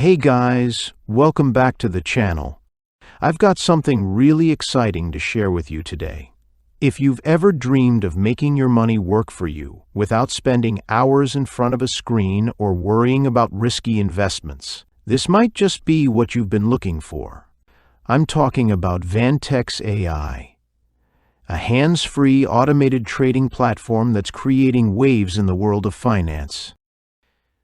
Hey guys, welcome back to the channel. I've got something really exciting to share with you today. If you've ever dreamed of making your money work for you without spending hours in front of a screen or worrying about risky investments, this might just be what you've been looking for. I'm talking about Vantex AI, a hands-free automated trading platform that's creating waves in the world of finance.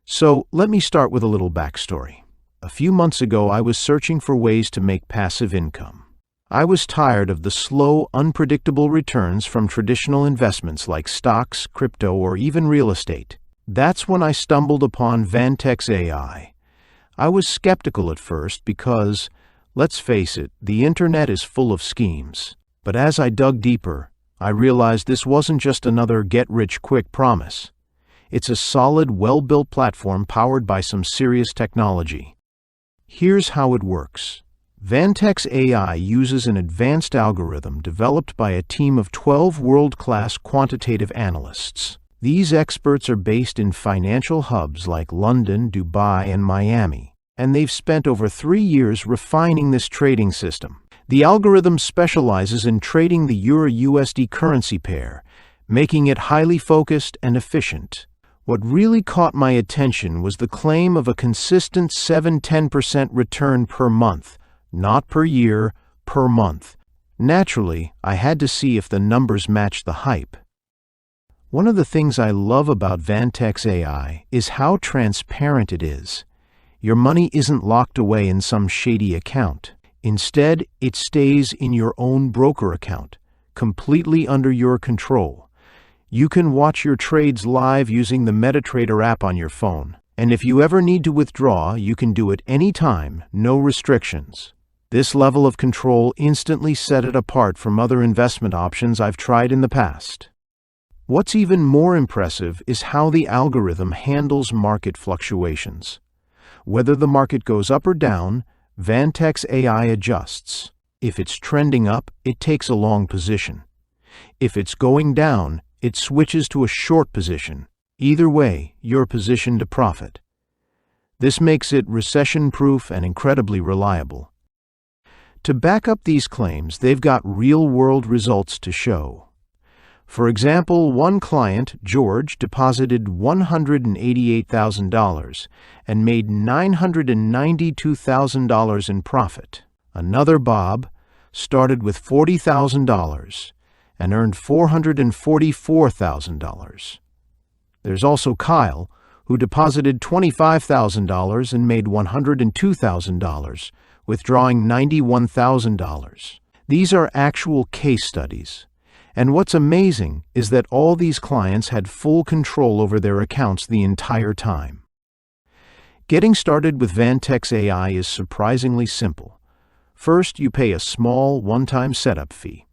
So let me start with a little backstory. A few months ago, I was searching for ways to make passive income. I was tired of the slow, unpredictable returns from traditional investments like stocks, crypto, or even real estate. That's when I stumbled upon Vantex AI. I was skeptical at first because, let's face it, the internet is full of schemes. But as I dug deeper, I realized this wasn't just another get-rich-quick promise. It's a solid, well-built platform powered by some serious technology. Here's how it works. Vantex AI uses an advanced algorithm developed by a team of 12 world-class quantitative analysts. These experts are based in financial hubs like London, Dubai, and Miami, and they've spent over 3 years refining this trading system. The algorithm specializes in trading the Euro-USD currency pair, making it highly focused and efficient. What really caught my attention was the claim of a consistent 7–10% return per month, not per year, per month. Naturally, I had to see if the numbers matched the hype. One of the things I love about Vantex AI is how transparent it is. Your money isn't locked away in some shady account. Instead, it stays in your own broker account, completely under your control. You can watch your trades live using the MetaTrader app on your phone, and if you ever need to withdraw, you can do it anytime, no restrictions. This level of control instantly set it apart from other investment options I've tried in the past. What's even more impressive is how the algorithm handles market fluctuations. Whether the market goes up or down, Vantex AI adjusts. If it's trending up, it takes a long position. If it's going down, it switches to a short position. Either way, you're positioned to profit. This makes it recession-proof and incredibly reliable. To back up these claims, they've got real-world results to show. For example, one client, George, deposited $188,000 and made $992,000 in profit. Another, Bob, started with $40,000 and earned $444,000. There's also Kyle, who deposited $25,000 and made $102,000, withdrawing $91,000. These are actual case studies. And what's amazing is that all these clients had full control over their accounts the entire time. Getting started with Vantex AI is surprisingly simple. First, you pay a small, one-time setup fee.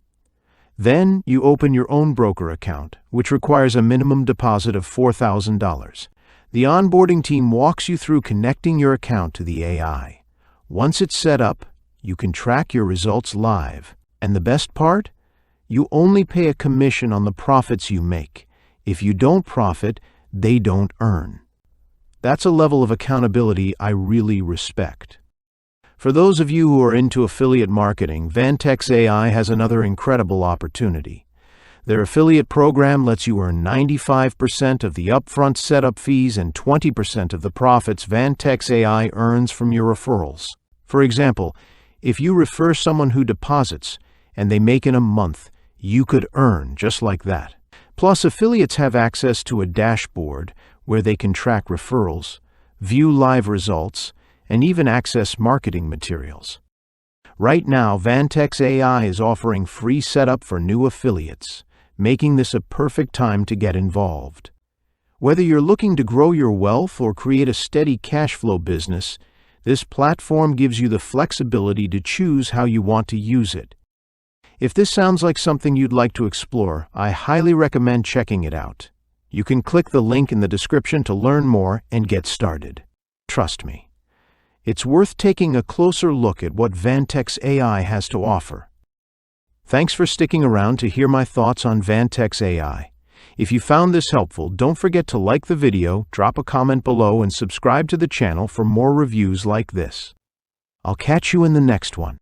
Then, you open your own broker account, which requires a minimum deposit of $4,000. The onboarding team walks you through connecting your account to the AI. Once it's set up, you can track your results live. And the best part? You only pay a commission on the profits you make. If you don't profit, they don't earn. That's a level of accountability I really respect. For those of you who are into affiliate marketing, Vantex AI has another incredible opportunity. Their affiliate program lets you earn 95% of the upfront setup fees and 20% of the profits Vantex AI earns from your referrals. For example, if you refer someone who deposits and they make in a month, you could earn just like that. Plus, affiliates have access to a dashboard where they can track referrals, view live results, and even access marketing materials. Right now, Vantex AI is offering free setup for new affiliates, making this a perfect time to get involved. Whether you're looking to grow your wealth or create a steady cash flow business, this platform gives you the flexibility to choose how you want to use it. If this sounds like something you'd like to explore, I highly recommend checking it out. You can click the link in the description to learn more and get started. Trust me, it's worth taking a closer look at what Vantex AI has to offer. Thanks for sticking around to hear my thoughts on Vantex AI. If you found this helpful, don't forget to like the video, drop a comment below, and subscribe to the channel for more reviews like this. I'll catch you in the next one.